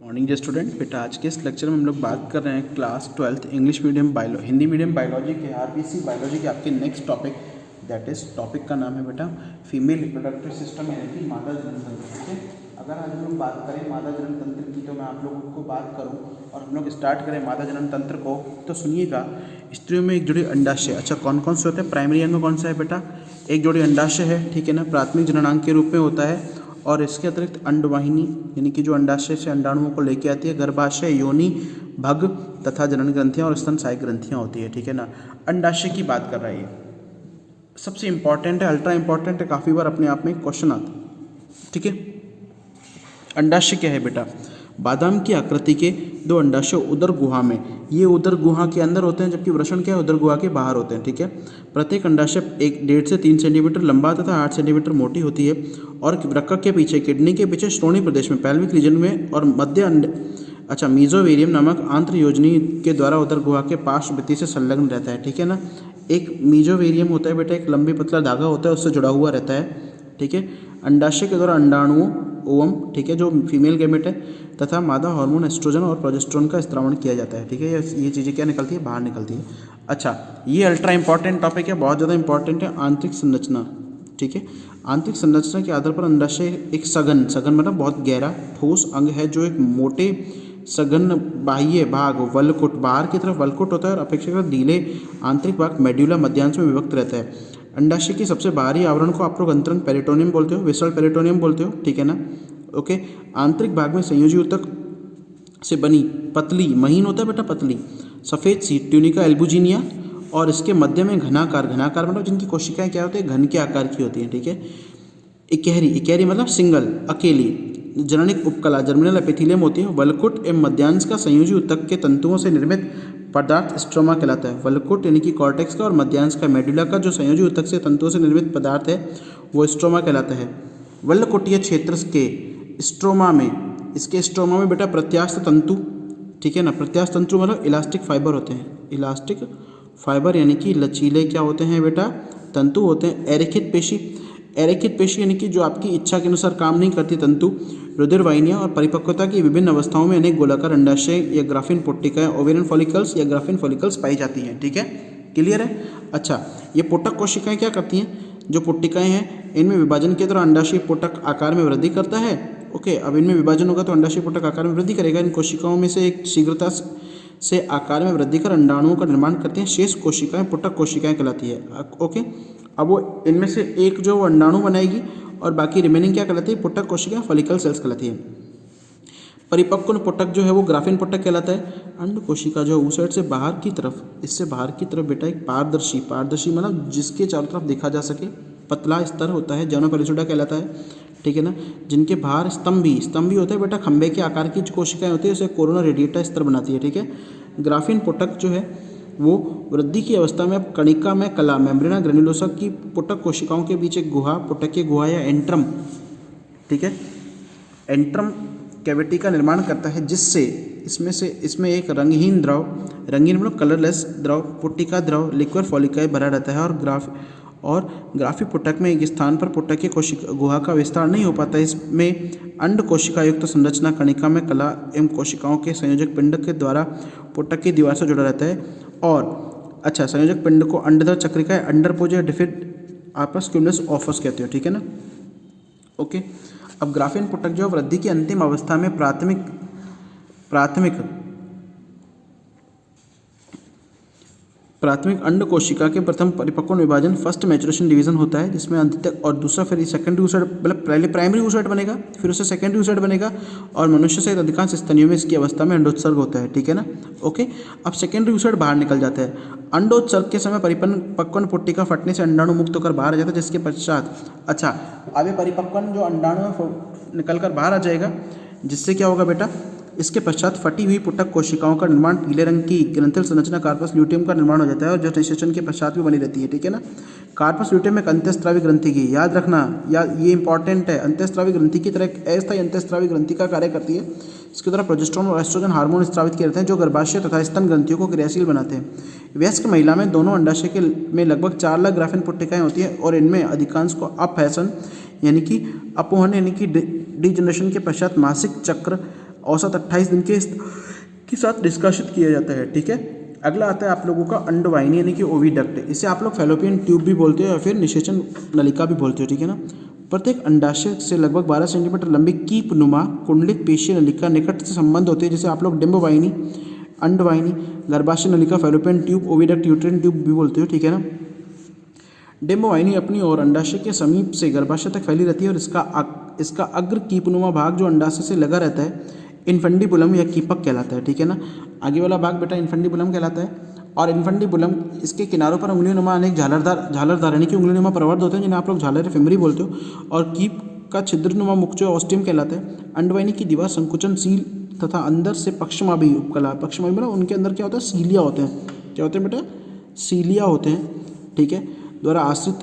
Morning day student. बेटा आज के इस लेक्चर में हम लोग बात कर रहे हैं class 12th English medium Hindi medium biology के आरबीसी बायोलॉजी के आपके next topic that is topic का नाम है बेटा फीमेल रिप्रोडक्टिव सिस्टम यानी कि मादा जनन तंत्र। ठीक है, अगर आज हम लोग बात करें मादा जनन तंत्र की तो मैं आप लोगों को बात करूं और हम लोग स्टार्ट करें मादा जनन तंत्र को तो सुनिएगा। स्त्रियों में एक जोड़ी अंडाशय, अच्छा कौन कौन से होते हैं? प्राइमरी अंग कौन सा है बेटा? एक जोड़ी अंडाशय है, ठीक है ना, प्राथमिक जननांग के रूप में होता है। और इसके अतिरिक्त अंडवाहिनी यानी कि जो अंडाशय से अंडाणुओं को लेके आती है, गर्भाशय, योनि, भग तथा जनन ग्रंथियां और स्तन सहायक ग्रंथियां होती है। ठीक है ना, अंडाशय की बात कर रही है, सबसे इंपॉर्टेंट है, अल्ट्रा इंपॉर्टेंट है, काफ़ी बार अपने आप में क्वेश्चन आता है। ठीक है, अंडाशय क्या है बेटा? बादाम की आकृति के दो अंडाशय उदर गुहा में, ये उदर गुहा के अंदर होते हैं जबकि वृषण क्या है, उदर गुहा के बाहर होते हैं। ठीक है, प्रत्येक अंडाशय 1.5 से 3 सेंटीमीटर लंबा तथा 8 सेंटीमीटर मोटी होती है और वृक्क के पीछे, किडनी के पीछे श्रोणि प्रदेश में, पैल्विक रीजन में और मध्य मीजोवेरियम नामक आंत्र योजनी के द्वारा उदर गुहा के पार्श्व भित्ति से संलग्न रहता है। ठीक है ना, एक मीजोवेरियम होता है बेटा, एक लंबी पतला धागा होता है, उससे जुड़ा हुआ रहता है। ठीक है, अंडाशय के द्वारा अंडाणुओं ओवम, ठीक है, जो फीमेल गैमेट है तथा मादा हार्मोन एस्ट्रोजन और प्रोजेस्टेरोन का स्त्रावण किया जाता है। ठीक है, ये चीज़ें क्या निकलती है? बाहर निकलती है। अच्छा, ये अल्ट्रा इंपॉर्टेंट टॉपिक है, बहुत ज़्यादा इंपॉर्टेंट है, आंतरिक संरचना। ठीक है, आंतरिक संरचना के आधार पर अंडाशय एक सघन मतलब बहुत गहरा ठोस अंग है जो एक मोटे सघन बाह्य भाग वल्कुट, बाहर की तरफ वल्कुट होता है और अपेक्षाकृत ढीले आंतरिक भाग मेड्यूला मध्यांश में विभक्त रहता है। अंडाशय की सबसे बाहरी आवरण को आप लोग अंतरंग पेरिटोनियम बोलते हो, विसर्ल पेरिटोनियम बोलते हो। ठीक है ना, ओके। आंतरिक भाग में संयोजी ऊतक से बनी पतली महीन होता है बेटा, पतली सफ़ेद सी ट्यूनिका एल्बुजिनिया और इसके मध्य में घनाकार मतलब जिनकी कोशिकाएं क्या होती है, घन के आकार की होती हैं। ठीक है, इकैरी मतलब सिंगल, अकेली। जननिक उपकला जर्मिनल एपिथेलियम होती है। वल्कुट एवं मध्यांश का संयोजी ऊतक के तंतुओं से निर्मित पदार्थ स्ट्रोमा कहलाता है। वल्कुट यानी कि कॉर्टेक्स का और मध्यांश का मेडुला का जो संयोजी ऊतक से तंतुओं से निर्मित पदार्थ है वो स्ट्रोमा कहलाता है। वल्कुटीय क्षेत्र के स्ट्रोमा में, इसके स्ट्रोमा में बेटा प्रत्यास्थ तंतु, ठीक है ना, प्रत्यास्थ तंतु मतलब इलास्टिक फाइबर होते हैं, इलास्टिक फाइबर यानी कि लचीले क्या होते हैं बेटा, तंतु होते हैं। एरेखित पेशी यानी कि जो आपकी इच्छा के अनुसार काम नहीं करती तंतु। रुधिर वाहिनियाँ और परिपक्वता की विभिन्न अवस्थाओं में अनेक गोलाकार अंडाशय या ग्राफिन पुट्टिकाएं, ओवेरियन फॉलिकल्स या ग्राफिन फॉलिकल्स पाई जाती हैं। ठीक है, क्लियर है? अच्छा, ये पोटक कोशिकाएं क्या करती हैं? जो पुट्टिकाएं हैं इनमें विभाजन के द्वारा अंडाशय पोटक आकार में वृद्धि करता है। ओके, अब इनमें विभाजन होगा तो अंडाशय पोटक आकार में वृद्धि करेगा। इन कोशिकाओं में से एक शीघ्रता से आकार में वृद्धि कर अंडाणुओं का निर्माण करते हैं। शेष कोशिकाएं पोटक कोशिकाएं कहलाती है। ओके, अब वो इनमें से एक जो अंडाणु बनाएगी और बाकी रिमेनिंग क्या कहलाती है? पोटक कोशिकाएं, फॉलिकल सेल्स कहलाती है। परिपक्व पोटक जो है वो ग्राफिन पोटक कहलाता है। अंड कोशिका जो उस साइड से बाहर की तरफ, इससे बाहर की तरफ बेटा एक पारदर्शी मतलब जिसके चारों तरफ देखा जा सके, पतला स्तर होता है, जौना पेलिसोडा कहलाता है। ठीक है ना, जिनके बाहर स्तंभ भी होता है बेटा, खंबे के आकार की जो कोशिकाएं होती है उसे कोरोना रेडिएटा स्तर बनाती है। ठीक है, ग्राफिन पोटक जो है वो वृद्धि की अवस्था में अब कणिका में कला मेम्ब्रेना ग्रेनुलोसा की पोटक कोशिकाओं के बीच एक गुहा, पोटक की गुहा या एंट्रम, ठीक है, एंट्रम कैविटी का निर्माण करता है, जिससे इसमें एक रंगहीन मतलब कलरलेस द्रव, पुट्टिका द्रव, लिक्विड फॉलिकाई भरा रहता है और ग्राफी पुटक में एक स्थान पर पुटक की कोशिका गुहा का विस्तार नहीं हो पाता। इसमें अंड कोशिका युक्त संरचना कणिका में कला एवं कोशिकाओं के संयोजक पिंड के द्वारा पुटक की दीवार से जुड़ा रहता है। और अच्छा, संयोजक पिंड को अंडधर चक्रिका, अंडरपोज या डिफिड आपस क्यूनस ऑफस कहते हो। ठीक है ना, ओके। अब ग्राफिन पुटक जो वृद्धि की अंतिम अवस्था में प्राथमिक अंड कोशिका के प्रथम परिपक्व विभाजन फर्स्ट मैचुरेशन डिवीजन होता है, जिसमें अंततः और दूसरा फिर सेकेंडरी ऊसैड, मतलब पहले प्राइमरी ऊसैड बनेगा, फिर उससे सेकेंडरी ऊसैड बनेगा और मनुष्य सहित अधिकांश स्तनियों में इसकी अवस्था में अंडोत्सर्ग होता है। ठीक है ना, ओके। अब सेकेंडरी ऊसैड बाहर निकल जाता है। अंडोत्सर्ग के समय परिपक्वन पुट्टिका फटने से अंडाणु मुक्त होकर बाहर आ जाता है, जिसके पश्चात अच्छा आगे परिपक्वन जो अंडाणु निकल कर बाहर आ जाएगा, जिससे क्या होगा बेटा, इसके पश्चात फटी हुई पुटक कोशिकाओं का निर्माण, पीले रंग की ग्रंथिल संरचना कार्पस ल्यूटियम का निर्माण हो जाता है और जो निषेचन के पश्चात भी बनी रहती है। ठीक है ना, कार्पस ल्यूटियम एक अंत्यस्त्रावी ग्रंथि की, याद रखना, ये इंपॉर्टेंट है, अंत्यस्त्रावी ग्रंथि की तरह एक अस्थायी अंत्यस्त्रावी ग्रंथि का कार्य करती है। इसके द्वारा प्रोजेस्टेरोन और एस्ट्रोजन हार्मोन स्रावित किए जाते हैं जो गर्भाशय तथा स्तन ग्रंथियों को क्रियाशील बनाते हैं। वयस्क महिला में दोनों अंडाशय में लगभग 4 लाख ग्राफिन पुट्टिकाएं होती हैं और इनमें अधिकांश को अपहैसन यानी कि अपोहन यानी कि डीजनरेशन के पश्चात मासिक चक्र औसत 28 दिन के साथ निष्कासित किया जाता है। ठीक है, अगला आता है आप लोगों का अंडवाहिनी यानी कि ओविडक्ट। इसे आप लोग फैलोपियन ट्यूब भी बोलते हो या फिर निषेचन नलिका भी बोलते हो। ठीक है ना। प्रत्येक अंडाशय से लगभग 12 सेंटीमीटर लंबी कीप नुमा कुंडलित पेशीय नलिका निकट से संबंध होते हैं, जैसे आप लोग डिंबवाहिनी, अंडवाहिनी, गर्भाशय नलिका, fallopian tube, oviduct, uterine tube भी बोलते हो। ठीक है ना। डिंबवाहिनी अपनी ओर अंडाशय के समीप से गर्भाशय तक फैली रहती है और इसका अग्र कीपनुमा भाग जो अंडाशय से लगा रहता है इन्फंडिबुलम या कीपक कहलाता है। ठीक है ना। आगे वाला भाग बेटा इन्फंडिबुलम कहलाता है। और इन्फंडिबुलम इसके किनारों पर उंगलियों अनेक झालरदार यानी कि उंगलियों प्रवर्ध होते हैं, जिन्हें आप लोग झालर फेमरी बोलते हो। और कीप का छिद्रनुमा मुख जो ऑस्टियम कहलाता है। अंडवाहिनी की दीवार संकुचनशील तथा अंदर से पक्षमाभी उपकला, पक्षमाभी मतलब उनके अंदर क्या होता है, सीलिया होते हैं। क्या होते हैं बेटा, सीलिया होते हैं। ठीक है, द्वारा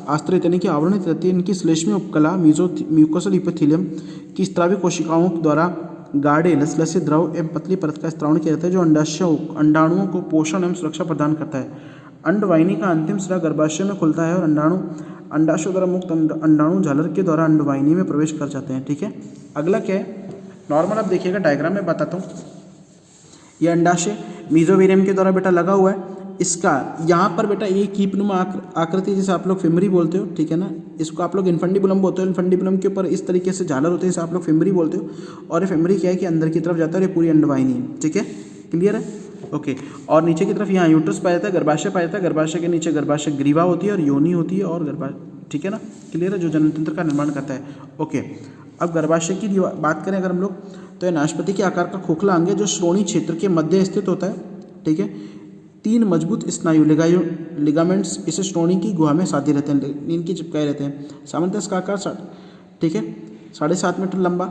आश्रित यानी कि आवरणित रहती है। इनकी श्लेष्मीय उपकला म्यूकोसल इपिथेलियम की स्त्रावी कोशिकाओं द्वारा गाढ़े लसलसे द्रव एवं पतली परत का स्त्रावण किया जाता है, जो अंडाणुओं को पोषण एवं सुरक्षा प्रदान करता है। अंडवाहिनी का अंतिम सिरा गर्भाशय में खुलता है और अंडाशय द्वारा मुक्त अंडाणु झालर के द्वारा अंडवाहिनी में प्रवेश कर जाते हैं। ठीक है, अगला क्या है, नॉर्मल आप देखिएगा डायग्राम में बताता हूँ। ये अंडाशय मीजोवेरियम के द्वारा बेटा लगा हुआ है। इसका यहाँ पर बेटा ये कीपनुमा आकृति, जैसे आप लोग फेमरी बोलते हो। ठीक है ना। इसको आप लोग इन्फंडिबुलम बोलते हो। इन्फंडिबुलम के ऊपर इस तरीके से झालर होते हैं, जिसे आप लोग फेमरी बोलते हो। और ये फेमरी क्या है कि अंदर की तरफ जाता है और ये पूरी अंडवाहिनी है। ठीक है, क्लियर है। ओके, और नीचे की तरफ यहाँ यूट्रस पाया जाता है, गर्भाशय पाया जाता है। गर्भाशय के नीचे गर्भाशय ग्रीवा होती है और योनि होती है और ठीक है ना, क्लियर है, जो जननतंत्र का निर्माण करता है। ओके, अब गर्भाशय की बात करें अगर हम लोग, तो यह नाशपाती के आकार का खोखला अंग है जो श्रोणी क्षेत्र के मध्य स्थित होता है। ठीक है, 3 मजबूत स्नायु लिगामेंट्स इसे श्रोणी की गुहा में साधे रहते हैं, इनकी चिपकाए रहते हैं। सामान्यतः इसका आकार ठीक है 7.5 मीटर लंबा,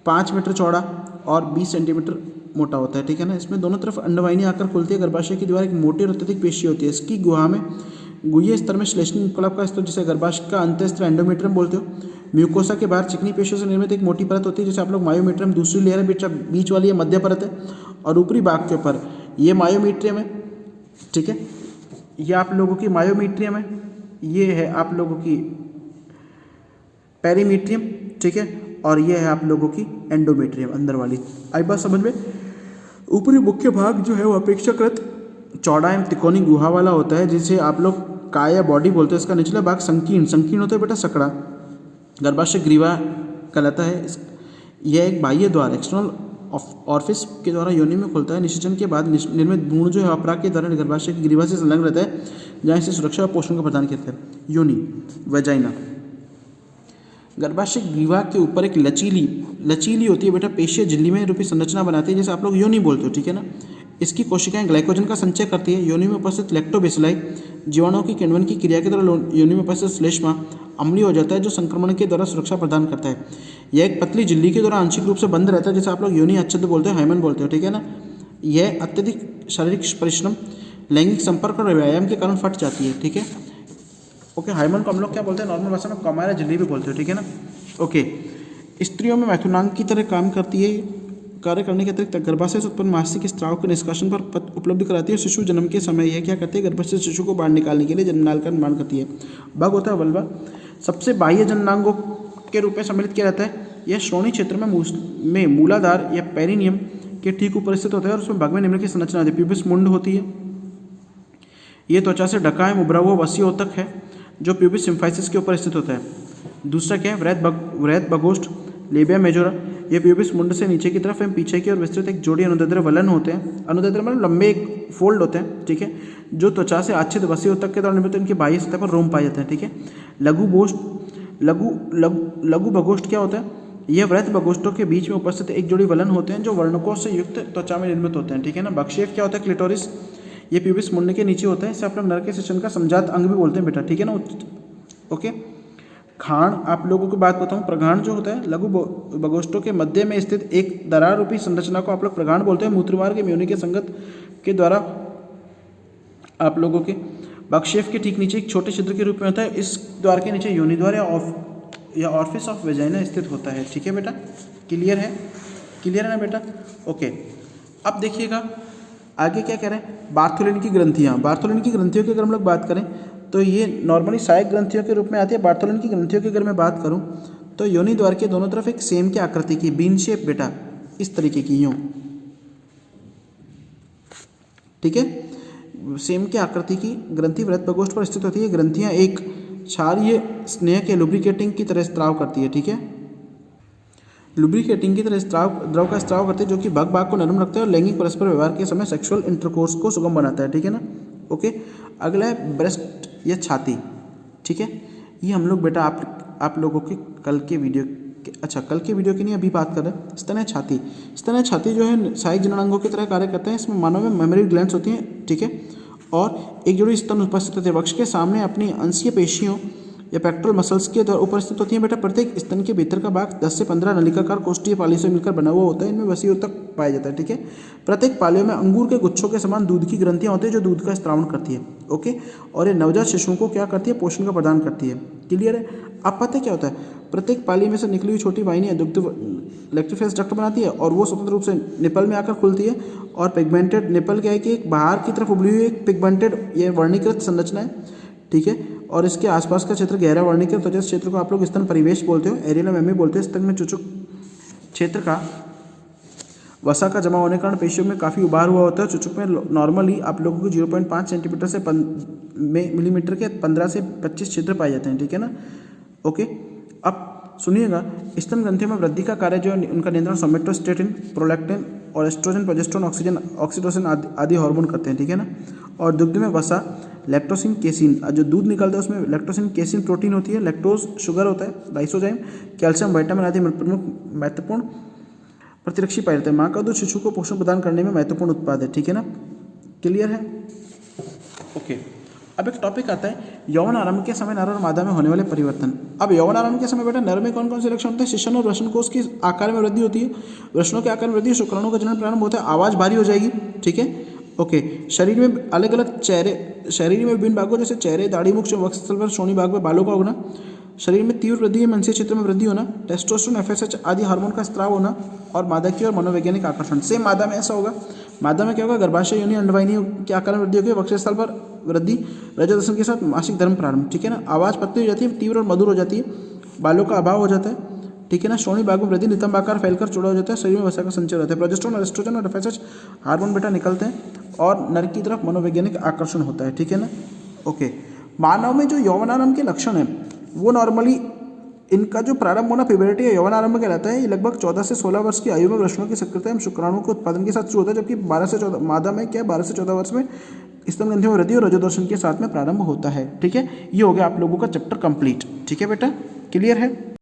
5 मीटर चौड़ा और 20 सेंटीमीटर मोटा होता है। ठीक है ना। इसमें दोनों तरफ अंडवाहिनी आकर खुलती है। गर्भाशय की दीवार एक मोटी और अत्यधिक पेशी होती है। इसकी गुहा में गुह्य स्तर में श्लेष्मी उपकला का स्तर, जिसे गर्भाशय का अंतःस्तर एंडोमेट्रियम बोलते हो। म्यूकोसा के बाहर चिकनी पेशियों से निर्मित एक मोटी परत होती है, जिसे आप लोग मायोमेट्रियम, दूसरी लेयर है बीच वाली है मध्य परत है, और ऊपरी भाग के ऊपर ये मायोमेट्रियम है। ठीक है, ये आप लोगों की मायोमेट्रियम है, ये है आप लोगों की पेरीमेट्रियम। ठीक है, और ये है आप लोगों की एंडोमेट्रियम, अंदर वाली। आई बात समझ में। ऊपरी मुख्य भाग जो है वो अपेक्षाकृत चौड़ा एवं तिकोनी गुहा वाला होता है, जिसे आप लोग काया बॉडी बोलते हैं। इसका निचला भाग संकीर्ण होता है बेटा, सकड़ा। गर्भाशय ग्रीवा कहलाता है। यह एक बाह्य द्वार एक्सटर्नल ऑर्फिस के द्वारा योनि में खुलता है। निषेचन के बाद निर्मित भ्रूण जो है अपराग के द्वारा गर्भाशय की ग्रीवा से संलग्न रहता है, जहाँ इसे सुरक्षा और पोषण का प्रदान करता है। योनि, वेजाइना। गर्भाशय ग्रीवा के ऊपर एक लचीली होती है बेटा पेशीय झिल्ली में रूपी संरचना बनाती है, जैसे आप लोग योनि बोलते हो। ठीक है ना। इसकी कोशिकाएं ग्लाइकोजन का संचय करती है। योनि में उपस्थित लैक्टोबैसिलाई जीवाणुओं की किण्वन की क्रिया के द्वारा योनि में उपस्थित श्लेष्मा अम्लीय हो जाता है, जो संक्रमण के द्वारा सुरक्षा प्रदान करता है। यह एक पतली झिल्ली के द्वारा आंशिक रूप से बंद रहता है, जैसे आप लोग योनि अच्छद बोलते हो, हाइमन बोलते हो। ठीक है ना। यह अत्यधिक शारीरिक परिश्रम, लैंगिक संपर्क और व्यायाम के कारण फट जाती है। ठीक है। ओके, हाइमन को हम लोग क्या बोलते हैं, नॉर्मल भाषा में कमायरा झिल्ली भी बोलते हो। ठीक है ना। ओके, स्त्रियों में मैथुनांग की तरह काम करती है। कार्य करने के अतिरिक्त गर्भाशय से उत्पन्न मासिक स्त्राव के निष्कासन पर उपलब्ध कराती है। शिशु जन्म के समय यह क्या करती है, गर्भाशय से शिशु को बाहर निकालने के लिए जन्मनाल का निर्माण करती है। भाग होता है वल्वा, सबसे बाह्य जननांगों के रूप में सम्मिलित किया जाता है। यह श्रोणी क्षेत्र में मूलाधार या पेरिनियम के ठीक ऊपर स्थित होता है और उसमें भाग में निम्न की संरचना होती है। प्यूबिस मुंड होती है। यह त्वचा से ढका है उभरा हुआ वसीयोतक है, जो प्यूबिस सिम्फाइसिस के ऊपर स्थित होता है। दूसरा क्या है, वृहद बगोष्ठ, लेबिया मेजोरा। ये प्यूबिस मुंड से नीचे की तरफ एवं पीछे की ओर विस्तृत एक जोड़ी अनुदैर्ध्य वलन होते हैं। अनुदैर्ध्य मतलब लंबे एक फोल्ड होते हैं। ठीक है, जो त्वचा से आच्छादित वसीयोतक के द्वारा निर्मित इनकी बाह्य सतह पर रोम पाए जाते हैं। ठीक है। लघु बगोष्ठ क्या होता है, यह वृहद बगोष्ठों के बीच में उपस्थित एक जोड़ी वलन होते हैं, जो वर्णकों से युक्त त्वचा में निर्मित होते हैं। ठीक है ना। बक्षेप क्या होता है, क्लिटोरिस, ये प्यूबिस मुंड के नीचे होता है। इसे आप लोग नर के सेचन का समजात अंग भी बोलते हैं बेटा। ठीक है ना। ओके, खाण आप लोगों को बात बताऊं, प्रगाण जो होता है लघु बगोष्ठों के मध्य में स्थित एक दरार रूपी संरचना को आप लोग प्रगाण बोलते हैं। मूत्रवार के योनि के संगत के द्वारा आप लोगों के बक्षेप के ठीक नीचे एक छोटे छिद्र के रूप में होता है। इस द्वार के नीचे योनि द्वार या ऑर्फिस ऑफ वेजाइना स्थित होता है। ठीक है बेटा, क्लियर है, क्लियर है ना बेटा। ओके, अब देखिएगा आगे क्या कह रहे हैं, बार्थोलिन की ग्रंथियाँ। बार्थोलिन की ग्रंथियों की अगर हम लोग बात करें तो ये नॉर्मली सहायक ग्रंथियों के रूप में आती है। बार्थोलिन की ग्रंथियों की अगर मैं बात करूं तो योनि द्वार के दोनों तरफ एक सेम की आकृति की बीन शेप बेटा, इस तरीके की यूँ, ठीक है। सेम की आकृति की ग्रंथि वृत्त प्रकोष्ठ पर स्थित होती है। ग्रंथियां एक क्षारीय स्नेह के लुब्रिकेटिंग की तरह स्त्राव करती है, ठीक है। लुब्रिकेटिंग की तरह द्रव का स्त्राव करती है, जो कि भाग को नरम रखता है और लैंगिक परस्पर व्यवहार के समय सेक्सुअल इंटरकोर्स को सुगम बनाता है, ठीक है ना। ओके, अगला है ब्रेस्ट या छाती, ठीक है। ये हम लोग बेटा आप लोगों के कल के वीडियो कल के वीडियो की नहीं, अभी बात कर रहे हैं। स्तन है छाती। स्तन है छाती जो है सहायक जननांगों की तरह कार्य करते हैं। इसमें मानव में मेमोरी ग्लैंड्स होती हैं, ठीक है, और एक जोड़ी स्तन उपस्थित होते हैं। वक्ष के सामने अपनी अंशीय पेशियों या पेक्टोरल मसल्स के द्वारा उपस्थित होती हैं। बेटा प्रत्येक स्तन के भीतर का भाग 10 से 15 नलिकाकार कोष्ठीय पाली से मिलकर बना हुआ होता है। इनमें वसीय तक पाया जाता है, ठीक है। प्रत्येक पालियों में अंगूर के गुच्छों के समान दूध की ग्रंथियां होती है जो दूध का स्त्रावण करती है। ओके, और ये नवजात शिशुओं को क्या करती है, पोषण का प्रदान करती है। क्लियर है। अब पता है क्या होता है, प्रत्येक पाली में से निकली हुई छोटी वाहिनी दुग्ध लैक्टोफेज डक्ट बनाती है और वो स्वतंत्र रूप से निपल में आकर खुलती है। और पिगमेंटेड निपल क्या है कि एक बाहर की तरफ उभरी हुई एक पिगमेंटेड ये वर्णीकृत संरचना है, ठीक है। और इसके आसपास का क्षेत्र गहरा वर्णीकृत त्वचा क्षेत्र को आप लोग स्तन परिवेश बोलते हो, एरियल मेमी बोलते हैं। स्तन में चुचुक क्षेत्र का वसा का जमा होने के कारण पेशियों में काफ़ी उभार हुआ होता है। चुचुक में नॉर्मली आप लोगों को 0.5 सेंटीमीटर से मिलीमीटर के 15 से 25 छिद्र पाए जाते हैं, ठीक है ना। ओके, अब सुनिएगा, स्तन ग्रंथियों में वृद्धि का कार्य जो है उनका नियंत्रण सोमेटोस्टेटिन, प्रोलैक्टिन और एस्ट्रोजन, प्रोजेस्टेरोन, ऑक्सीटोसिन आदि हार्मोन करते हैं, ठीक है ना। और दुग्ध में वसा, लैक्टोसिन, केसिन, जो दूध निकलता है उसमें लैक्टोसिन केसिन प्रोटीन होती है, लैक्टोज शुगर होता है, लाइसोजाइम, कैल्शियम, विटामिन आदि प्रमुख महत्वपूर्ण प्रतिरक्षी पाए जाते हैं। माँ का दूध शिशु को पोषण प्रदान करने में महत्वपूर्ण उत्पाद है, ठीक है ना। क्लियर है। ओके, अब एक टॉपिक आता है यौवन आरंभ के समय नर और मादा में होने वाले परिवर्तन। अब यौवन आरंभ के समय बेटा नर में कौन कौन से लक्षण होते हैं। शिशन और वृषणकोष की आकार में वृद्धि होती है, वृषणों के आकार में वृद्धि, शुक्राणु का जनन प्रारंभ होता है, आवाज़ भारी हो जाएगी, ठीक है। ओके, शरीर में अलग अलग शरीर में विभिन्न भागों जैसे चेहरे, दाढ़ी, मुख, वक्षस्थल पर शोणी भाग में बालों का उगना, शरीर में तीव्र वृद्धि है, मनसीय क्षेत्र में वृद्धि होना, टेस्टोस्टेरोन, एफएसएच आदि हार्मोन का स्त्राव होना, और मादा की और मनोवैज्ञानिक आकर्षण। सेम मादा में ऐसा होगा। मादा में क्या होगा, गर्भाशय योनि अंडवाहिनी के आकार में वृद्धि होगी, वक्षस्थल पर वृद्धि, रजोदर्शन के साथ मासिक धर्म प्रारंभ, ठीक है ना। आवाज़ पतली हो जाती है, तीव्र और मधुर हो जाती है, बालों का अभाव हो जाता है, ठीक है ना। श्रोणी भाग में वृद्धि, नितंबाकार फैलकर चौड़ा हो जाता है, शरीर में वसा का संचय रहता है, प्रोजेस्टेरोन, एस्ट्रोजन और एफएसएच हार्मोन बेटा निकलते हैं और नर की तरफ मनोवैज्ञानिक आकर्षण होता है, ठीक है ना। ओके, मानव में जो यौवनारंभ के लक्षण है वो नॉर्मली इनका जो प्रारंभ होना प्यूबर्टी या यौवनारंभ कहलाता है। ये लगभग 14 से 16 वर्ष की आयु में वृषणों की सक्रियता एवं शुक्राणुओं के उत्पादन के साथ शुरू होता है, जबकि 12 से 14 मादा में क्या 12 से 14 वर्ष में स्तन ग्रंथियों में वृद्धि और रजोदर्शन के साथ में प्रारंभ होता है, ठीक है। ये हो गया आप लोगों का चैप्टर कंप्लीट, ठीक है बेटा। क्लियर है।